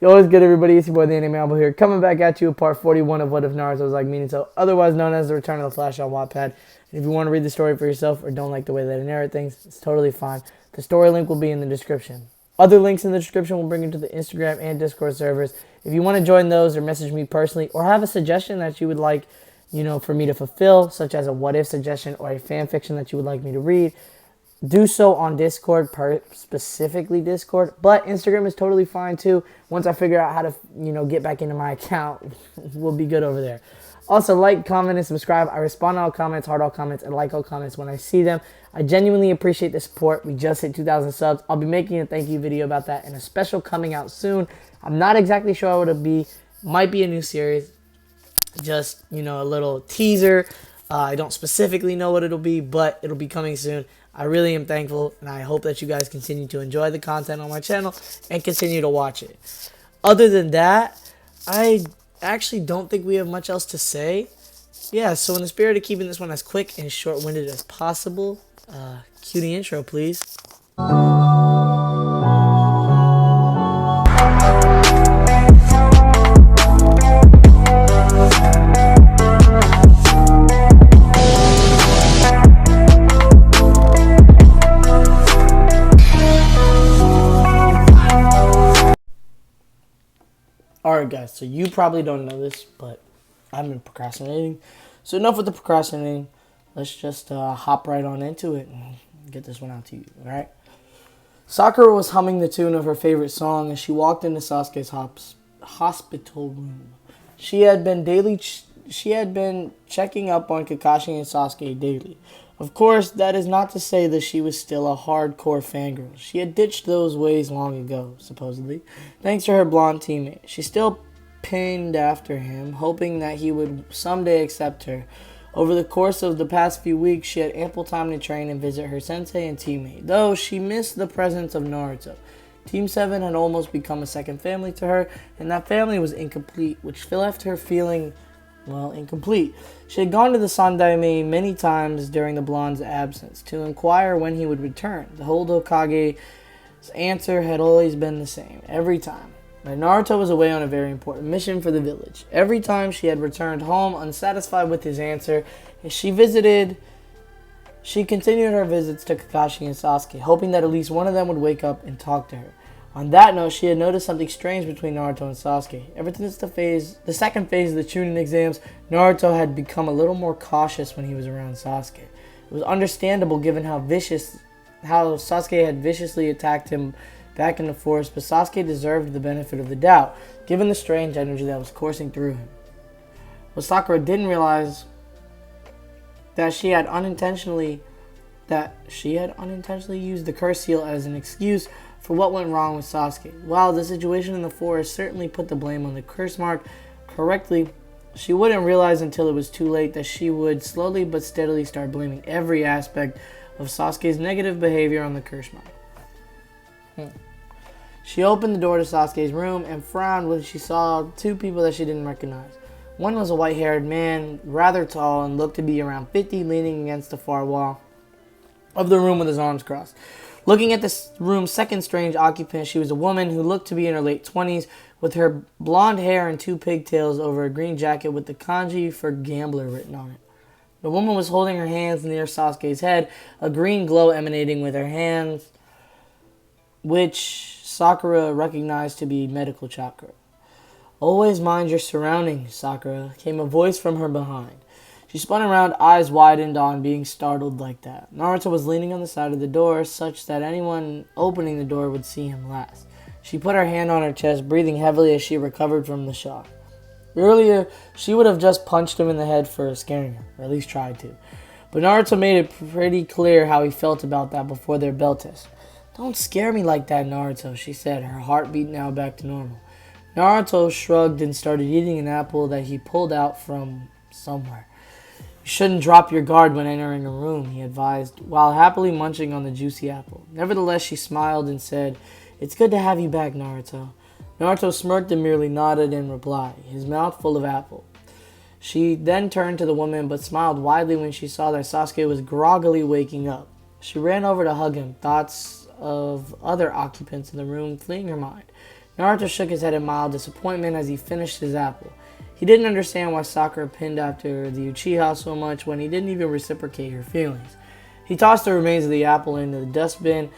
Yo, what's good, everybody? It's your boy, the Anime Albo here, coming back at you with part 41 of What If Naruto Was Like Minato, otherwise known as The Return of the Flash on Wattpad. And if you want to read the story for yourself or don't like the way they narrate things, it's totally fine. The story link will be in the description. Other links in the description will bring you to the Instagram and Discord servers. If you want to join those or message me personally or have a suggestion that you would like, for me to fulfill, such as a what if suggestion or a fan fiction that you would like me to read, do so on Discord, specifically Discord, but Instagram is totally fine too. Once I figure out how to, get back into my account, we'll be good over there. Also, like, comment, and subscribe. I respond to all comments, heart all comments, and like all comments when I see them. I genuinely appreciate the support. We just hit 2,000 subs. I'll be making a thank you video about that and a special coming out soon. I'm not exactly sure what it'll be. Might be a new series. Just, a little teaser. I don't specifically know what it'll be, but it'll be coming soon. I really am thankful, and I hope that you guys continue to enjoy the content on my channel and continue to watch it. Other than that, I actually don't think we have much else to say. Yeah, so in the spirit of keeping this one as quick and short-winded as possible, cue the intro, please. Alright guys, so you probably don't know this, but I've been procrastinating. So enough with the procrastinating. Let's just hop right on into it and get this one out to you, alright? Sakura was humming the tune of her favorite song as she walked into Sasuke's hospital room. She had been checking up on Kakashi and Sasuke daily. Of course, that is not to say that she was still a hardcore fangirl. She had ditched those ways long ago, supposedly, thanks to her blonde teammate. She still pinned after him, hoping that he would someday accept her. Over the course of the past few weeks, she had ample time to train and visit her sensei and teammate, though she missed the presence of Naruto. Team 7 had almost become a second family to her, and that family was incomplete, which left her feeling incomplete. She had gone to the Sandaime many times during the blonde's absence to inquire when he would return. The old Hokage's answer had always been the same, every time. But Naruto was away on a very important mission for the village. Every time she had returned home unsatisfied with his answer, she continued her visits to Kakashi and Sasuke, hoping that at least one of them would wake up and talk to her. On that note, she had noticed something strange between Naruto and Sasuke. Ever since the second phase of the Chunin exams, Naruto had become a little more cautious when he was around Sasuke. It was understandable given how Sasuke had viciously attacked him back in the forest, but Sasuke deserved the benefit of the doubt, given the strange energy that was coursing through him. What Sakura didn't realize that she had unintentionally used the curse seal as an excuse for what went wrong with Sasuke. While the situation in the forest certainly put the blame on the curse mark correctly, she wouldn't realize until it was too late that she would slowly but steadily start blaming every aspect of Sasuke's negative behavior on the curse mark. She opened the door to Sasuke's room and frowned when she saw two people that she didn't recognize. One was a white-haired man, rather tall, and looked to be around 50, leaning against the far wall of the room with his arms crossed. Looking at this room's second strange occupant, she was a woman who looked to be in her late 20s, with her blonde hair and two pigtails over a green jacket with the kanji for gambler written on it. The woman was holding her hands near Sasuke's head, a green glow emanating with her hands, which Sakura recognized to be medical chakra. "Always mind your surroundings, Sakura," came a voice from her behind. She spun around, eyes widened on being startled like that. Naruto was leaning on the side of the door, such that anyone opening the door would see him last. She put her hand on her chest, breathing heavily as she recovered from the shock. Earlier, she would have just punched him in the head for scaring her, or at least tried to. But Naruto made it pretty clear how he felt about that before their bell test. "Don't scare me like that, Naruto," she said, her heartbeat now back to normal. Naruto shrugged and started eating an apple that he pulled out from somewhere. "You shouldn't drop your guard when entering a room," he advised, while happily munching on the juicy apple. Nevertheless, she smiled and said, "It's good to have you back, Naruto." Naruto smirked and merely nodded in reply, his mouth full of apple. She then turned to the woman, but smiled widely when she saw that Sasuke was groggily waking up. She ran over to hug him, thoughts of other occupants in the room fleeing her mind. Naruto shook his head in mild disappointment as he finished his apple. He didn't understand why Sakura pinned after the Uchiha so much when he didn't even reciprocate her feelings. He tossed the remains of the apple into the dustbin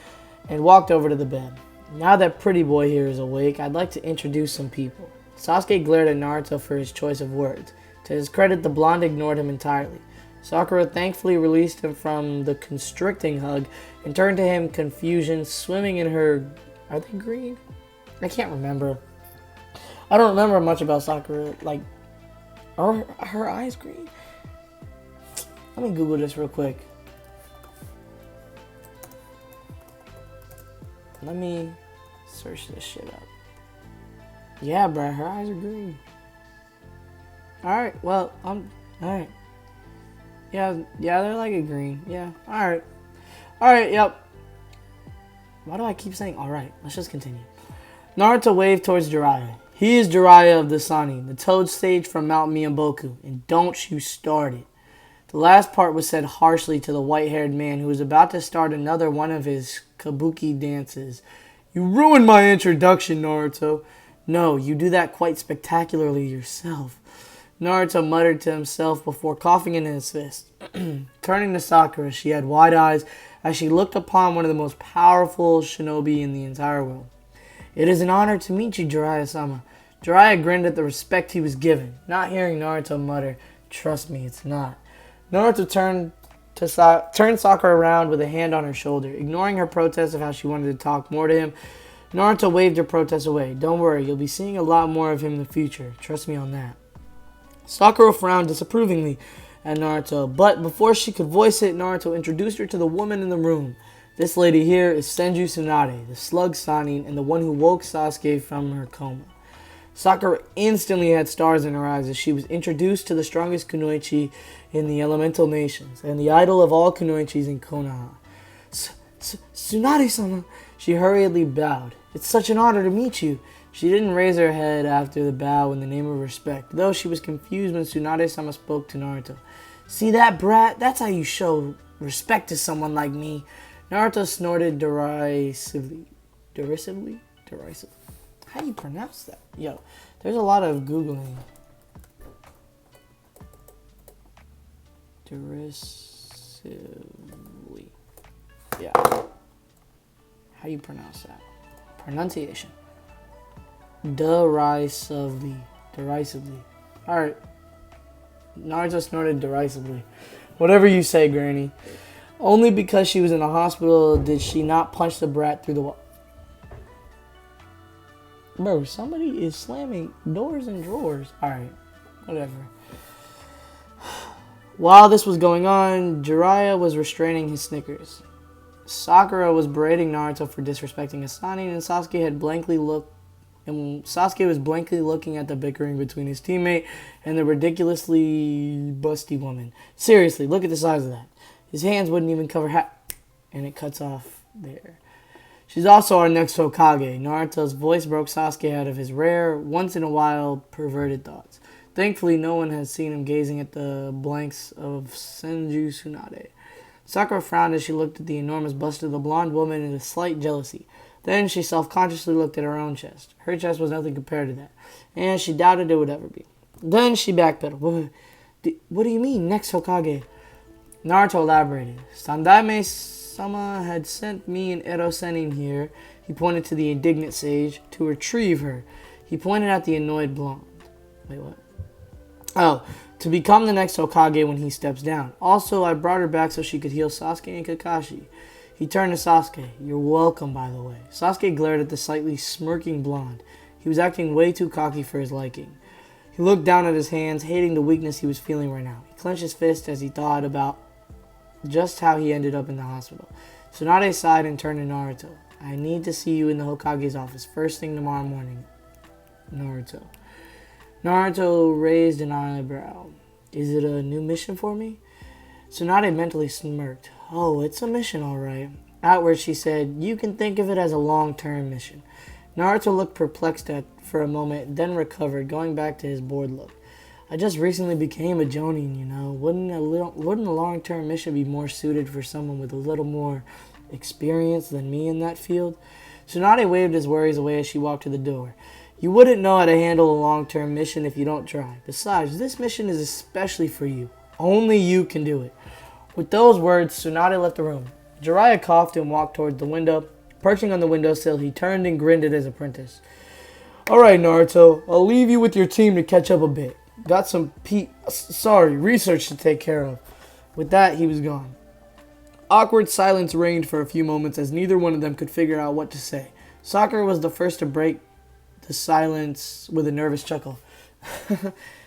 and walked over to the bed. Now that pretty boy here is awake, I'd like to introduce some people. Sasuke glared at Naruto for his choice of words. To his credit, the blonde ignored him entirely. Sakura thankfully released him from the constricting hug and turned to him, confusion swimming in her... Are they green? I can't remember. I don't remember much about Sakura. Like, are her eyes green? Let me Google this real quick. Let me search this shit up. Yeah, bruh, her eyes are green. Alright, well, alright. Yeah, they're like a green. Yeah, alright. Alright, yep. Why do I keep saying alright? Let's just continue. Naruto waved towards Jiraiya. He is Jiraiya of the Sani, the toad sage from Mount Miyamboku, and don't you start it. The last part was said harshly to the white-haired man who was about to start another one of his kabuki dances. You ruined my introduction, Naruto. No, you do that quite spectacularly yourself. Naruto muttered to himself before coughing into his fist. Turning to Sakura, she had wide eyes as she looked upon one of the most powerful shinobi in the entire world. It is an honor to meet you, Jiraiya-sama. Jiraiya grinned at the respect he was given, not hearing Naruto mutter, trust me, it's not. Naruto turned Sakura around with a hand on her shoulder, ignoring her protest of how she wanted to talk more to him. Naruto waved her protest away. Don't worry, you'll be seeing a lot more of him in the future. Trust me on that. Sakura frowned disapprovingly at Naruto, but before she could voice it, Naruto introduced her to the woman in the room. This lady here is Senju Tsunade, the slug Sannin, and the one who woke Sasuke from her coma. Sakura instantly had stars in her eyes as she was introduced to the strongest kunoichi in the elemental nations, and the idol of all kunoichis in Konoha. Tsunade-sama, she hurriedly bowed. It's such an honor to meet you. She didn't raise her head after the bow in the name of respect, though she was confused when Tsunade-sama spoke to Naruto. See that, brat? That's how you show respect to someone like me. Naruto snorted derisively. Derisively? Derisive. How do you pronounce that? Yo, there's a lot of Googling. Derisively. Yeah. How do you pronounce that? Pronunciation. Derisively. Derisively. Alright. Naruto snorted derisively. Whatever you say, Granny. Only because she was in the hospital did she not punch the brat through the wall. Bro, somebody is slamming doors and drawers. Alright, whatever. While this was going on, Jiraiya was restraining his snickers. Sakura was berating Naruto for disrespecting Asani, and Sasuke was blankly looking at the bickering between his teammate and the ridiculously busty woman. Seriously, look at the size of that. His hands wouldn't even cover half, and it cuts off there. She's also our next Hokage. Naruto's voice broke Sasuke out of his rare, once-in-a-while perverted thoughts. Thankfully, no one had seen him gazing at the blanks of Senju Tsunade. Sakura frowned as she looked at the enormous bust of the blonde woman in a slight jealousy. Then she self-consciously looked at her own chest. Her chest was nothing compared to that, and she doubted it would ever be. Then she backpedaled. What do you mean, next Hokage? Naruto elaborated. Sandaime-sama had sent me and Ero Sennin here, he pointed to the indignant sage, to retrieve her. He pointed at the annoyed blonde. Wait, what? Oh, to become the next Hokage when he steps down. Also, I brought her back so she could heal Sasuke and Kakashi. He turned to Sasuke. You're welcome, by the way. Sasuke glared at the slightly smirking blonde. He was acting way too cocky for his liking. He looked down at his hands, hating the weakness he was feeling right now. He clenched his fist as he thought about just how he ended up in the hospital. Tsunade sighed and turned to Naruto. I need to see you in the Hokage's office first thing tomorrow morning. Naruto. Naruto raised an eyebrow. Is it a new mission for me? Tsunade mentally smirked. Oh, it's a mission, all right. Outward, she said, you can think of it as a long-term mission. Naruto looked perplexed for a moment, then recovered, going back to his bored look. I just recently became a Jonin, you know. Wouldn't a long-term mission be more suited for someone with a little more experience than me in that field? Tsunade waved his worries away as she walked to the door. You wouldn't know how to handle a long-term mission if you don't try. Besides, this mission is especially for you. Only you can do it. With those words, Tsunade left the room. Jiraiya coughed and walked towards the window. Perching on the windowsill, he turned and grinned at his apprentice. Alright, Naruto, I'll leave you with your team to catch up a bit. Got some research to take care of. With that, he was gone. Awkward silence reigned for a few moments as neither one of them could figure out what to say. Sakura was the first to break the silence with a nervous chuckle.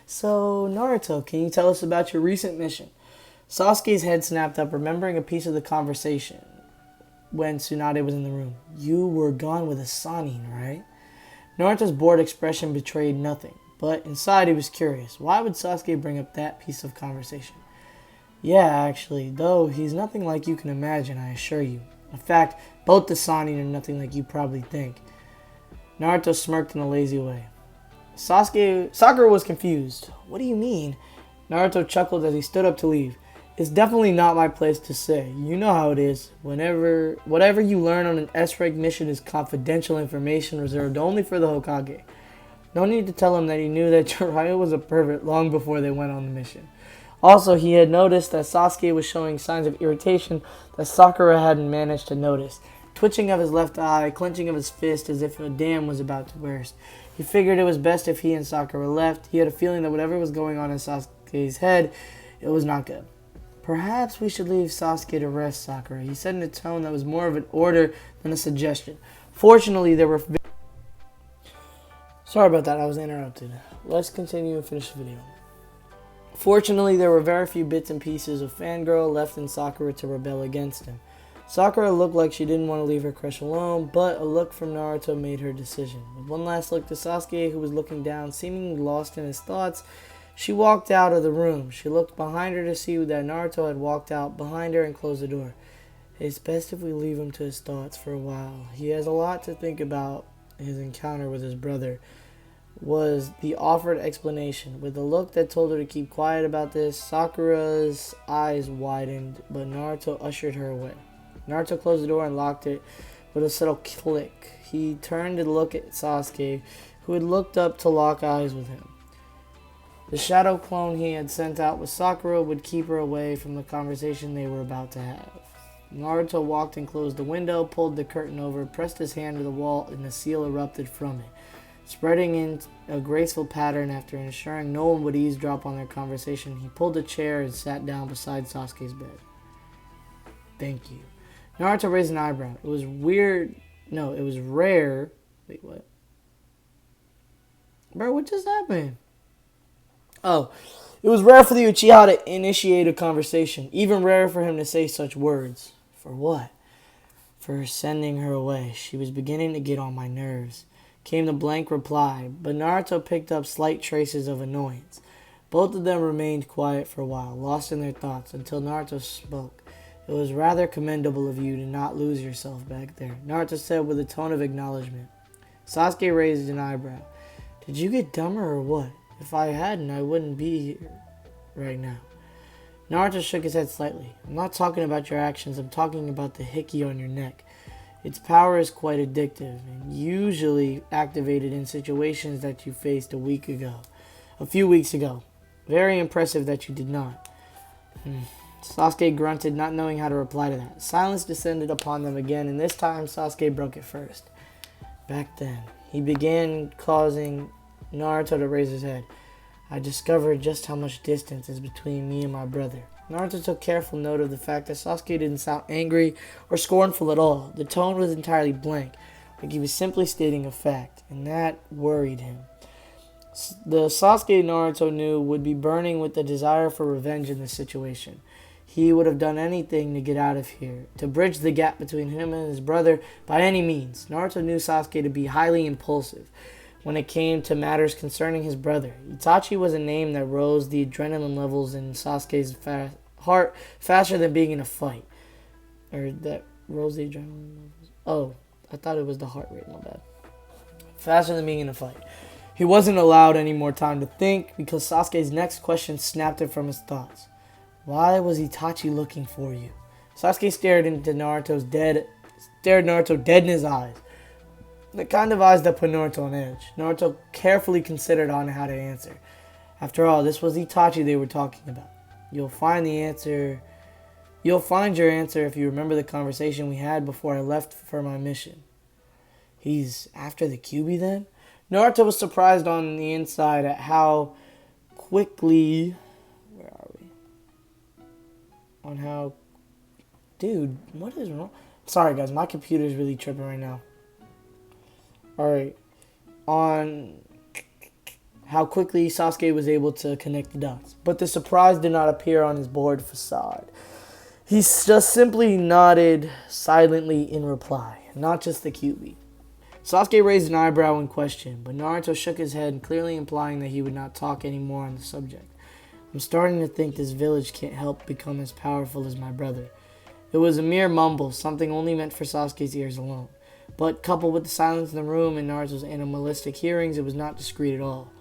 So, Naruto, can you tell us about your recent mission? Sasuke's head snapped up, remembering a piece of the conversation when Tsunade was in the room. You were gone with a Sannin, right? Naruto's bored expression betrayed nothing, but inside he was curious. Why would Sasuke bring up that piece of conversation? Yeah, actually, though he's nothing like you can imagine, I assure you. In fact, both the Sannin are nothing like you probably think. Naruto smirked in a lazy way. Sakura was confused. What do you mean? Naruto chuckled as he stood up to leave. It's definitely not my place to say. You know how it is. Whatever you learn on an S-rank mission is confidential information reserved only for the Hokage. No need to tell him that he knew that Jiraiya was a pervert long before they went on the mission. Also, he had noticed that Sasuke was showing signs of irritation that Sakura hadn't managed to notice. Twitching of his left eye, clenching of his fist as if a dam was about to burst. He figured it was best if he and Sakura left. He had a feeling that whatever was going on in Sasuke's head, it was not good. Perhaps we should leave Sasuke to rest, Sakura, he said in a tone that was more of an order than a suggestion. Fortunately, there were... Sorry about that, I was interrupted. Let's continue and finish the video. Fortunately, there were very few bits and pieces of fangirl left in Sakura to rebel against him. Sakura looked like she didn't want to leave her crush alone, but a look from Naruto made her decision. With one last look to Sasuke, who was looking down, seemingly lost in his thoughts, she walked out of the room. She looked behind her to see that Naruto had walked out behind her and closed the door. It's best if we leave him to his thoughts for a while. He has a lot to think about. His encounter with his brother was the offered explanation. With a look that told her to keep quiet about this, Sakura's eyes widened, but Naruto ushered her away. Naruto closed the door and locked it with a subtle click. He turned to look at Sasuke, who had looked up to lock eyes with him. The shadow clone he had sent out with Sakura would keep her away from the conversation they were about to have. Naruto walked and closed the window, pulled the curtain over, pressed his hand to the wall, and a seal erupted from it, spreading in a graceful pattern. After ensuring no one would eavesdrop on their conversation, he pulled a chair and sat down beside Sasuke's bed. Thank you. Naruto raised an eyebrow. It was weird. No, it was rare. Wait, what? Bro, what just happened? Oh, it was rare for the Uchiha to initiate a conversation. Even rarer for him to say such words. For what? For sending her away. She was beginning to get on my nerves. Came the blank reply, but Naruto picked up slight traces of annoyance. Both of them remained quiet for a while, lost in their thoughts, until Naruto spoke. It was rather commendable of you to not lose yourself back there, Naruto said with a tone of acknowledgement. Sasuke raised an eyebrow. Did you get dumber or what? If I hadn't, I wouldn't be here right now. Naruto shook his head slightly. I'm not talking about your actions, I'm talking about the hickey on your neck. Its power is quite addictive, and usually activated in situations that you faced a few weeks ago. Very impressive that you did not. Sasuke grunted, not knowing how to reply to that. Silence descended upon them again, and this time Sasuke broke it first. Back then, he began causing Naruto to raise his head. I discovered just how much distance is between me and my brother. Naruto took careful note of the fact that Sasuke didn't sound angry or scornful at all. The tone was entirely blank, like he was simply stating a fact, and that worried him. The Sasuke Naruto knew would be burning with the desire for revenge in this situation. He would have done anything to get out of here, to bridge the gap between him and his brother by any means. Naruto knew Sasuke to be highly impulsive when it came to matters concerning his brother. Itachi was a name that rose the adrenaline levels in Sasuke's heart faster than being in a fight. Or that rose the adrenaline levels. Oh, I thought it was the heart rate, my bad. Faster than being in a fight. He wasn't allowed any more time to think because Sasuke's next question snapped him from his thoughts. Why was Itachi looking for you? Sasuke stared Naruto dead in his eyes. The kind of eyes that put Naruto on edge. Naruto carefully considered on how to answer. After all, this was Itachi they were talking about. You'll find your answer if you remember the conversation we had before I left for my mission. He's after the Kyuubi then? Naruto was surprised on the inside at how quickly... Where are we? On how... Dude, what is wrong? Sorry guys, my computer's really tripping right now. Alright. On how quickly Sasuke was able to connect the dots. But the surprise did not appear on his bored facade. He just simply nodded silently in reply, not just the Kyuubi. Sasuke raised an eyebrow in question, but Naruto shook his head, clearly implying that he would not talk anymore on the subject. I'm starting to think this village can't help become as powerful as my brother. It was a mere mumble, something only meant for Sasuke's ears alone. But coupled with the silence in the room and Naruto's animalistic hearings, it was not discreet at all.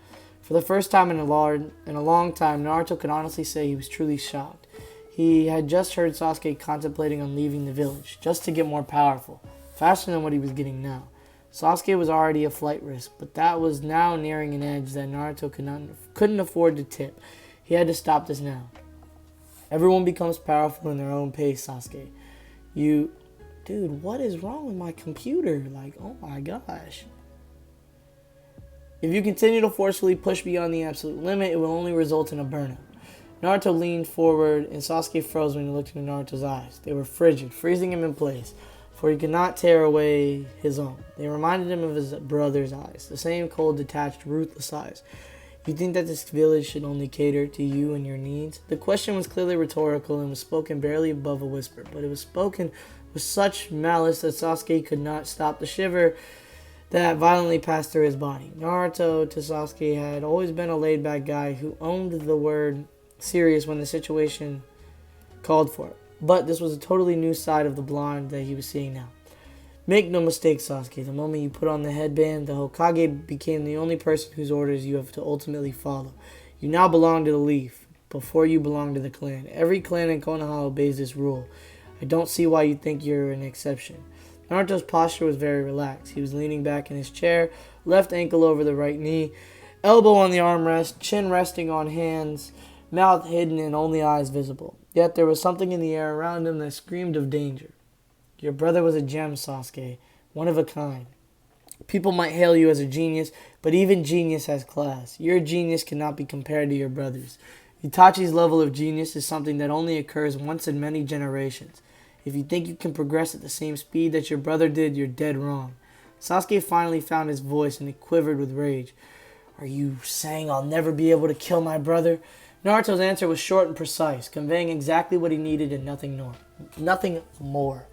For the first time in a long time, Naruto could honestly say he was truly shocked. He had just heard Sasuke contemplating on leaving the village, just to get more powerful, faster than what he was getting now. Sasuke was already a flight risk, but that was now nearing an edge that Naruto couldn't afford to tip. He had to stop this now. Everyone becomes powerful in their own pace, Sasuke. Dude, what is wrong with my computer? Like, oh my gosh. If you continue to forcefully push beyond the absolute limit, it will only result in a burnout. Naruto leaned forward, and Sasuke froze when he looked into Naruto's eyes. They were frigid, freezing him in place, for he could not tear away his own. They reminded him of his brother's eyes, the same cold, detached, ruthless eyes. You think that this village should only cater to you and your needs? The question was clearly rhetorical and was spoken barely above a whisper, but it was spoken with such malice that Sasuke could not stop the shiver that violently passed through his body. Naruto to Sasuke had always been a laid-back guy who owned the word serious when the situation called for it. But this was a totally new side of the blonde that he was seeing now. Make no mistake, Sasuke, the moment you put on the headband, the Hokage became the only person whose orders you have to ultimately follow. You now belong to the Leaf, before you belong to the clan. Every clan in Konoha obeys this rule. I don't see why you think you're an exception. Naruto's posture was very relaxed. He was leaning back in his chair, left ankle over the right knee, elbow on the armrest, chin resting on hands, mouth hidden and only eyes visible. Yet there was something in the air around him that screamed of danger. Your brother was a gem, Sasuke, one of a kind. People might hail you as a genius, but even genius has class. Your genius cannot be compared to your brother's. Itachi's level of genius is something that only occurs once in many generations. If you think you can progress at the same speed that your brother did, you're dead wrong. Sasuke finally found his voice and it quivered with rage. Are you saying I'll never be able to kill my brother? Naruto's answer was short and precise, conveying exactly what he needed and nothing more.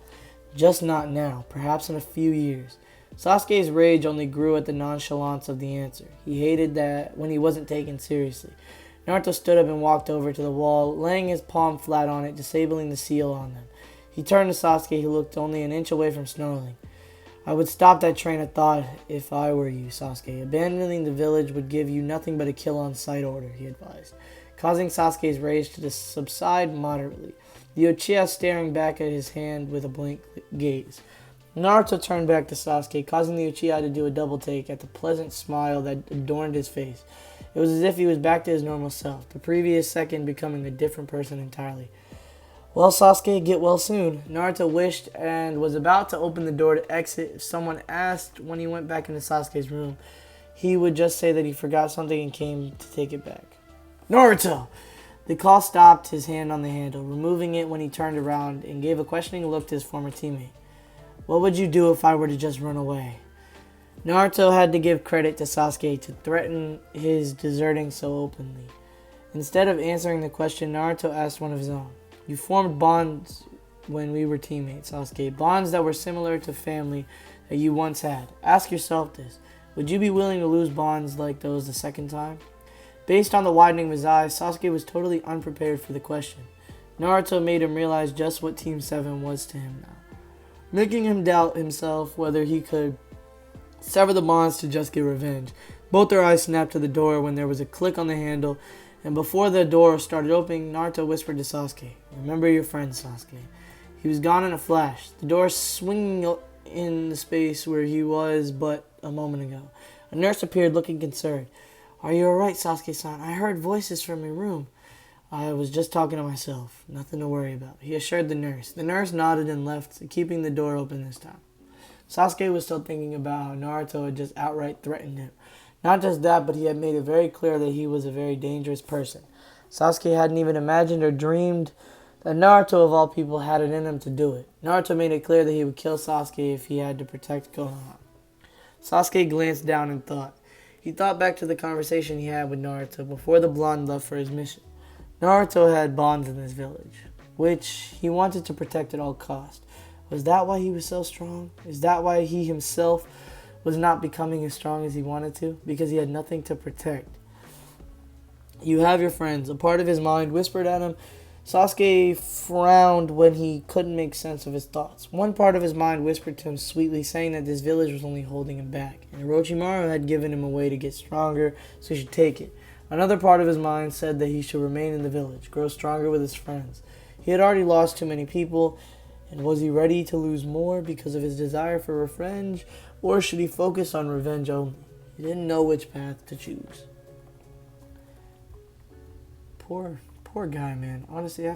Just not now, perhaps in a few years. Sasuke's rage only grew at the nonchalance of the answer. He hated that when he wasn't taken seriously. Naruto stood up and walked over to the wall, laying his palm flat on it, disabling the seal on them. He turned to Sasuke, who looked only an inch away from snarling. I would stop that train of thought if I were you, Sasuke. Abandoning the village would give you nothing but a kill-on-sight order, he advised, causing Sasuke's rage to subside moderately, the Uchiha staring back at his hand with a blank gaze. Naruto turned back to Sasuke, causing the Uchiha to do a double take at the pleasant smile that adorned his face. It was as if he was back to his normal self, the previous second becoming a different person entirely. Well, Sasuke, get well soon. Naruto wished and was about to open the door to exit if someone asked when he went back into Sasuke's room. He would just say that he forgot something and came to take it back. Naruto! The call stopped his hand on the handle, removing it when he turned around and gave a questioning look to his former teammate. What would you do if I were to just run away? Naruto had to give credit to Sasuke to threaten his deserting so openly. Instead of answering the question, Naruto asked one of his own. You formed bonds when we were teammates, Sasuke. Bonds that were similar to family that you once had. Ask yourself this. Would you be willing to lose bonds like those the second time? Based on the widening of his eyes, Sasuke was totally unprepared for the question. Naruto made him realize just what Team 7 was to him now, making him doubt himself whether he could sever the bonds to just get revenge. Both their eyes snapped to the door when there was a click on the handle, and before the door started opening, Naruto whispered to Sasuke, remember your friend, Sasuke. He was gone in a flash, the door swinging in the space where he was but a moment ago. A nurse appeared looking concerned. "Are you alright, Sasuke-san? I heard voices from your room." "I was just talking to myself. Nothing to worry about," he assured the nurse. The nurse nodded and left, keeping the door open this time. Sasuke was still thinking about how Naruto had just outright threatened him. Not just that, but he had made it very clear that he was a very dangerous person. Sasuke hadn't even imagined or dreamed that Naruto, of all people, had it in him to do it. Naruto made it clear that he would kill Sasuke if he had to protect Konoha. Sasuke glanced down and thought. He thought back to the conversation he had with Naruto before the blonde left for his mission. Naruto had bonds in this village, which he wanted to protect at all costs. Was that why he was so strong? Is that why he himself was not becoming as strong as he wanted to? Because he had nothing to protect. "You have your friends," a part of his mind whispered at him. Sasuke frowned when he couldn't make sense of his thoughts. One part of his mind whispered to him sweetly, saying that this village was only holding him back, and Orochimaru had given him a way to get stronger, so he should take it. Another part of his mind said that he should remain in the village, grow stronger with his friends. He had already lost too many people, and was he ready to lose more because of his desire for revenge, or should he focus on revenge only? He didn't know which path to choose. Poor guy, man. Honestly, I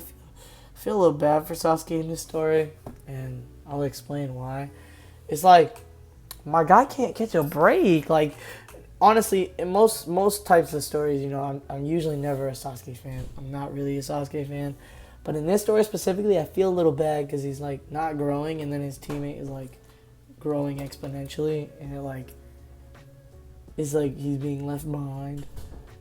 feel a little bad for Sasuke in this story, and I'll explain why. It's like, my guy can't catch a break. Like, honestly, in most types of stories, you know, I'm usually never a Sasuke fan. I'm not really a Sasuke fan. But in this story specifically, I feel a little bad because he's, like, not growing, and then his teammate is, like, growing exponentially, and it's like he's being left behind.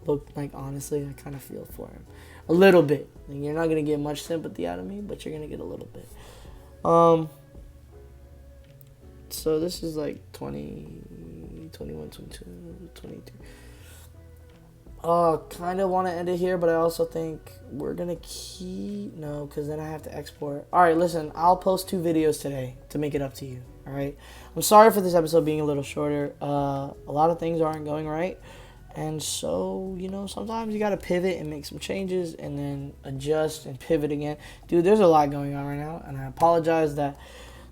Look, like, honestly, I kind of feel for him. A little bit. Like, you're not going to get much sympathy out of me, but you're going to get a little bit. So this is like 20, 21, 22, 23. Kind of want to end it here, but I also think we're going to no, because then I have to export. Alright, listen, I'll post 2 videos today to make it up to you. Alright? I'm sorry for this episode being a little shorter. A lot of things aren't going right. And so, you know, sometimes you got to pivot and make some changes and then adjust and pivot again. Dude, there's a lot going on right now, and I apologize that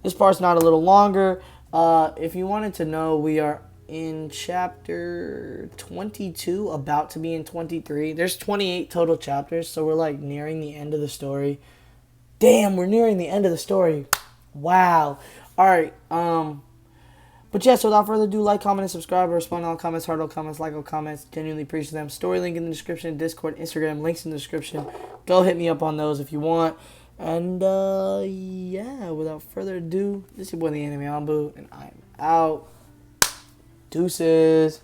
this part's not a little longer. If you wanted to know, we are in chapter 22, about to be in 23. There's 28 total chapters, so we're like nearing the end of the story. Damn, we're nearing the end of the story. Wow. All right. But yes, without further ado, like, comment, and subscribe. I respond to all comments, heart all comments, like all comments. Genuinely appreciate them. Story link in the description, Discord, Instagram, links in the description. Go hit me up on those if you want. And yeah, without further ado, this is your boy the Anime Ambu, and I'm out. Deuces.